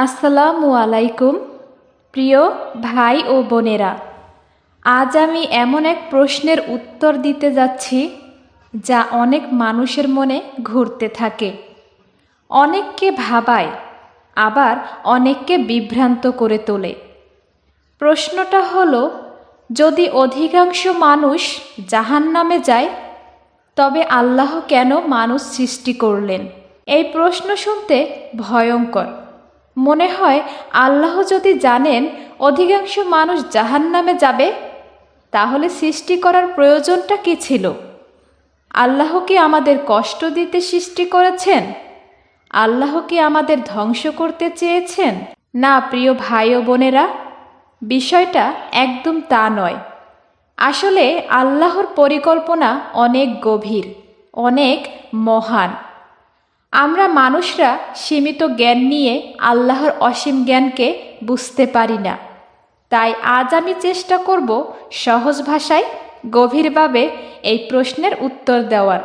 আসসালামু আলাইকুম প্রিয় ভাই ও বোনেরা। আজ আমি এমন এক প্রশ্নের উত্তর দিতে যাচ্ছি যা অনেক মানুষের মনে ঘুরতে থাকে, অনেককে ভাবায়, আবার অনেককে বিভ্রান্ত করে তোলে। প্রশ্নটা হলো, যদি অধিকাংশ মানুষ জাহান্নামে যায় তবে আল্লাহ কেন মানুষ সৃষ্টি করলেন? এই প্রশ্ন শুনতে ভয়ঙ্কর মনে হয়। আল্লাহ যদি জানেন অধিকাংশ মানুষ জাহান্নামে যাবে, তাহলে সৃষ্টি করার প্রয়োজনটা কী ছিল? আল্লাহ কি আমাদের কষ্ট দিতে সৃষ্টি করেছেন? আল্লাহ কি আমাদের ধ্বংস করতে চেয়েছেন? না প্রিয় ভাই ও বোনেরা, বিষয়টা একদম তা নয়। আসলে আল্লাহর পরিকল্পনা অনেক গভীর, অনেক মহান। আমরা মানুষরা সীমিত জ্ঞান নিয়ে আল্লাহর অসীম জ্ঞানকে বুঝতে পারি না। তাই আজ আমি চেষ্টা করব সহজ ভাষায় গভীরভাবে এই প্রশ্নের উত্তর দেওয়ার।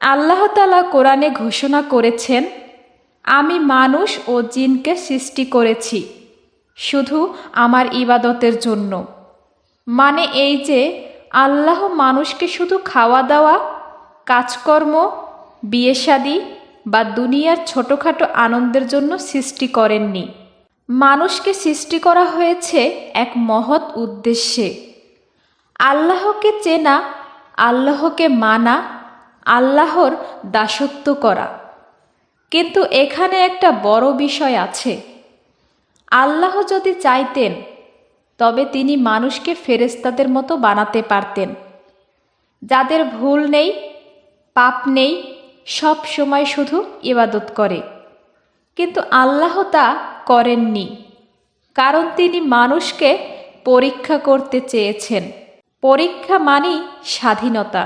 আল্লাহ তাআলা কোরআনে ঘোষণা করেছেন, আমি মানুষ ও জিনকে সৃষ্টি করেছি শুধু আমার ইবাদতের জন্য। মানে এই যে আল্লাহ মানুষকে শুধু খাওয়া দাওয়া, কাজকর্ম, বিয়ে শাদী বা দুনিয়ার ছোটোখাটো আনন্দের জন্য সৃষ্টি করেননি। মানুষকে সৃষ্টি করা হয়েছে এক মহৎ উদ্দেশ্যে। আল্লাহকে চেনা, আল্লাহকে মানা, আল্লাহর দাসত্ব করা। কিন্তু এখানে একটা বড় বিষয় আছে। আল্লাহ যদি চাইতেন তবে তিনি মানুষকে ফেরেশতাদের মতো বানাতে পারতেন, যাদের ভুল নেই, পাপ নেই, সব সময় শুধু ইবাদত করে। কিন্তু আল্লাহ তা করেননি, কারণ তিনি মানুষকে পরীক্ষা করতে চেয়েছেন। পরীক্ষা মানেই স্বাধীনতা।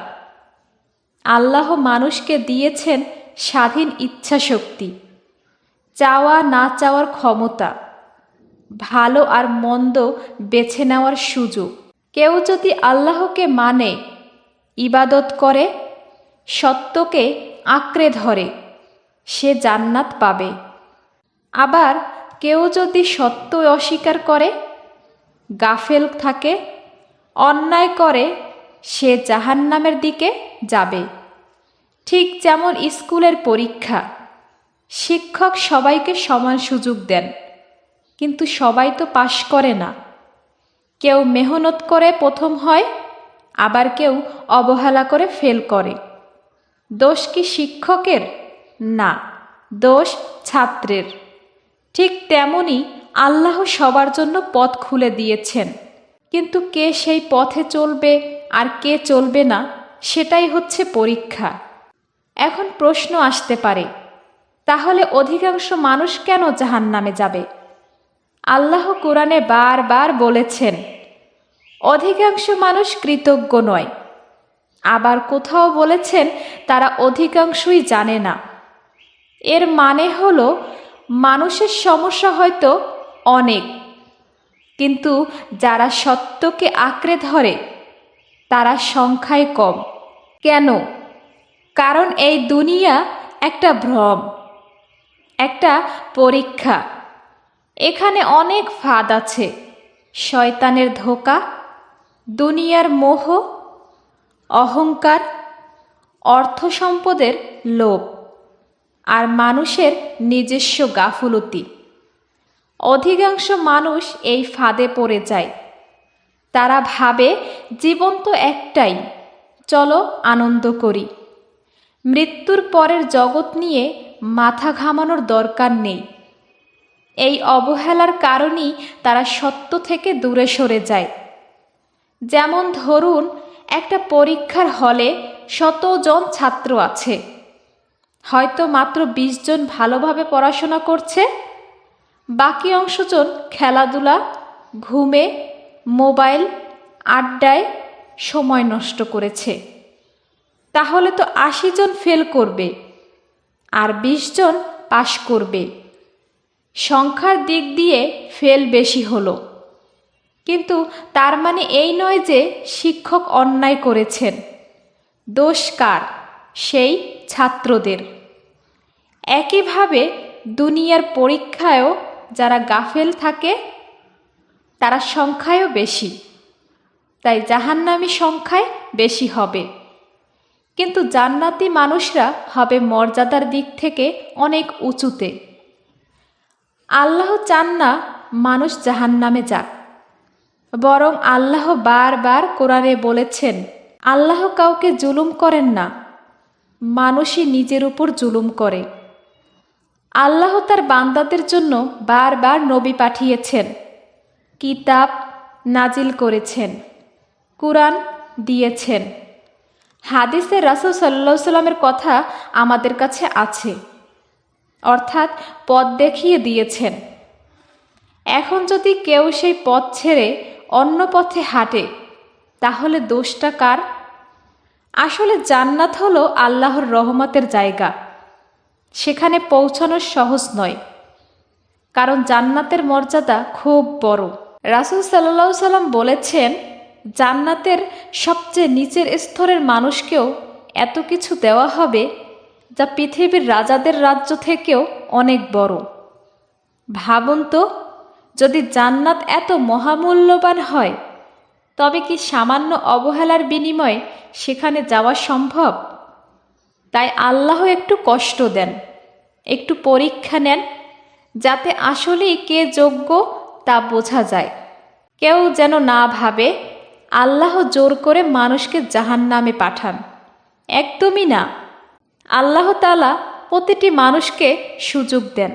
আল্লাহ মানুষকে দিয়েছেন স্বাধীন ইচ্ছাশক্তি, চাওয়া না চাওয়ার ক্ষমতা, ভালো আর মন্দ বেছে নেওয়ার সুযোগ। কেউ যদি আল্লাহকে মানে, ইবাদত করে, সত্যকে আঁকড়ে ধরে, সে জান্নাত পাবে। আবার কেউ যদি সত্য অস্বীকার করে, গাফেল থাকে, অন্যায় করে, সে জাহান্নামের দিকে যাবে। ঠিক যেমন স্কুলের পরীক্ষা, শিক্ষক সবাইকে সমান সুযোগ দেন, কিন্তু সবাই তো পাশ করে না। কেউ মেহনত করে প্রথম হয়, আবার কেউ অবহেলা করে ফেল করে। দোষ কি শিক্ষকের? না, দোষ ছাত্রের। ঠিক তেমনি আল্লাহ সবার জন্য পথ খুলে দিয়েছেন, কিন্তু কে সেই পথে চলবে আর কে চলবে না, সেটাই হচ্ছে পরীক্ষা। এখন প্রশ্ন আসতে পারে, তাহলে অধিকাংশ মানুষ কেন জাহান্নামে যাবে? আল্লাহ কোরআনে বারবার বলেছেন, অধিকাংশ মানুষ কৃতজ্ঞ নয়। আবার কোথাও বলেছেন তারা অধিকাংশই জানে না। এর মানে হলো, মানুষের সমস্যা হয়তো অনেক, কিন্তু যারা সত্যকে আঁকড়ে ধরে তারা সংখ্যায় কম। কেন? কারণ এই দুনিয়া একটা ভ্রম, একটা পরীক্ষা। এখানে অনেক ফাঁদ আছে। শয়তানের ধোঁকা, দুনিয়ার মোহ, অহংকার, অর্থ সম্পদের লোভ, আর মানুষের নিজস্ব গাফলতি। অধিকাংশ মানুষ এই ফাঁদে পড়ে যায়। তারা ভাবে জীবন তো একটাই, চলো আনন্দ করি। মৃত্যুর পরের জগৎ নিয়ে মাথা ঘামানোর দরকার নেই। এই অবহেলার কারণেই তারা সত্য থেকে দূরে সরে যায়। যেমন ধরুন, একটা পরীক্ষার হলে 100 জন ছাত্র আছে, হয়তো মাত্র 20 জন ভালোভাবে পড়াশোনা করছে, বাকি অংশজন খেলাধুলা, ঘুমে, মোবাইল, আড্ডায় সময় নষ্ট করেছে। তাহলে তো 80 জন ফেল করবে আর 20 জন পাশ করবে। সংখ্যার দিক দিয়ে ফেল বেশি হলো, কিন্তু তার মানে এই নয় যে শিক্ষক অন্যায় করেছেন। দোষ কার? সেই ছাত্রদের। একইভাবে দুনিয়ার পরীক্ষায়ও যারা গাফেল থাকে তারা সংখ্যায়ও বেশি, তাই জাহান্নামী সংখ্যায় বেশি হবে। কিন্তু জান্নাতি মানুষরা হবে মর্যাদার দিক থেকে অনেক উঁচুতে। আল্লাহ চান না মানুষ জাহান্নামে যাক, বরং আল্লাহ বারবার কোরআনে বলেছেন আল্লাহ কাউকে জুলুম করেন না, মানুষই নিজের উপর জুলুম করে। আল্লাহ তার বান্দাদের জন্য বারবার নবী পাঠিয়েছেন, কিতাব নাজিল করেছেন, কুরআন দিয়েছেন। হাদিসে রাসূল সাল্লাল্লাহু আলাইহি সাল্লামের কথা আমাদের কাছে আছে, অর্থাৎ পথ দেখিয়ে দিয়েছেন। এখন যদি কেউ সেই পথ ছেড়ে অন্য পথে হাঁটে তাহলে দোষটা কার? আসলে জান্নাত হলো আল্লাহর রহমতের জায়গা, সেখানে পৌঁছানো সহজ নয়, কারণ জান্নাতের মর্যাদা খুব বড়। রাসূল সাল্লাল্লাহু আলাইহি সাল্লাম বলেছেন, জান্নাতের সবচেয়ে নিচের স্তরের মানুষকেও এত কিছু দেওয়া হবে যা পৃথিবীর রাজাদের রাজ্য থেকেও অনেক বড়। ভাবুন তো, যদি জান্নাত এত মহামূল্যবান হয় তবে কি সামান্য অবহেলার বিনিময়ে সেখানে যাওয়া সম্ভব? তাই আল্লাহ একটু কষ্ট দেন, একটু পরীক্ষা নেন, যাতে আসলেই কে যোগ্য তা বোঝা যায়। কেউ যেন না ভাবে আল্লাহ জোর করে মানুষকে জাহান্নামে পাঠান, একদমই না। আল্লাহ তাআলা প্রতিটি মানুষকে সুযোগ দেন,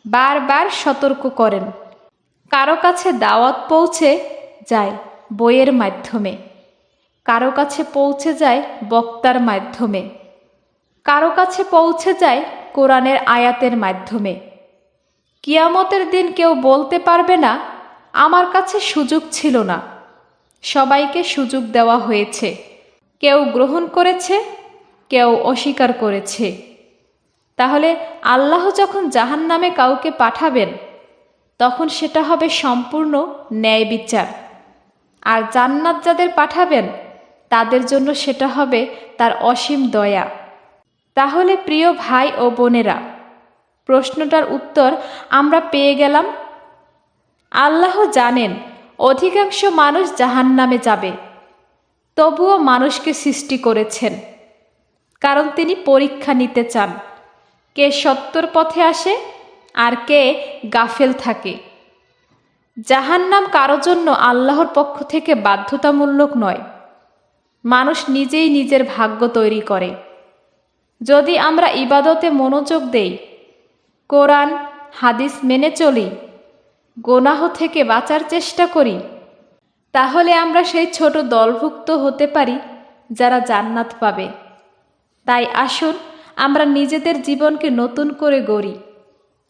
বারবার সতর্ক করেন। কারো কাছে দাওয়াত পৌঁছে যায় বইয়ের মাধ্যমে, কারো কাছে পৌঁছে যায় বক্তার মাধ্যমে, কারো কাছে পৌঁছে যায় কোরআনের আয়াতের মাধ্যমে। কিয়ামতের দিন কেউ বলতে পারবে না আমার কাছে সুযোগ ছিল না। সবাইকে সুযোগ দেওয়া হয়েছে, কেউ গ্রহণ করেছে, কেউ অস্বীকার করেছে। তাহলে আল্লাহ যখন জাহান্নামে কাউকে পাঠাবেন তখন সেটা হবে সম্পূর্ণ ন্যায় বিচার, আর জান্নাত যাদের পাঠাবেন তাদের জন্য সেটা হবে তার অসীম দয়া। তাহলে প্রিয় ভাই ও বোনেরা, প্রশ্নটার উত্তর আমরা পেয়ে গেলাম। আল্লাহ জানেন অধিকাংশ মানুষ জাহান্নামে যাবে, তবুও মানুষকে সৃষ্টি করেছেন, কারণ তিনি পরীক্ষা নিতে চান কে সত্যর পথে আসে আর কে গাফেল থাকে। জাহান্নাম কারো জন্য আল্লাহর পক্ষ থেকে বাধ্যতামূলক নয়, মানুষ নিজেই নিজের ভাগ্য তৈরি করে। যদি আমরা ইবাদতে মনোযোগ দেই, কোরআন হাদিস মেনে চলি, গুনাহ থেকে বাঁচার চেষ্টা করি, তাহলে আমরা সেই ছোট দলভুক্ত হতে পারি যারা জান্নাত পাবে। তাই আসুন আমরা নিজেদের জীবনকে নতুন করে গড়ি।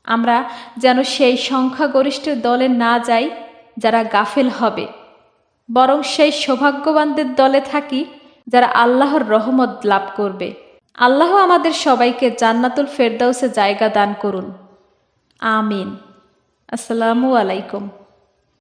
আমরা যেন সেই সংখ্যাগরিষ্ঠের দলে না যাই যারা গাফেল হবে, বরং সেই সৌভাগ্যবানদের দলে থাকি যারা আল্লাহর রহমত লাভ করবে। আল্লাহ আমাদের সবাইকে জান্নাতুল ফেরদাউসে জায়গা দান করুন, আমিন। আসসালামু আলাইকুম।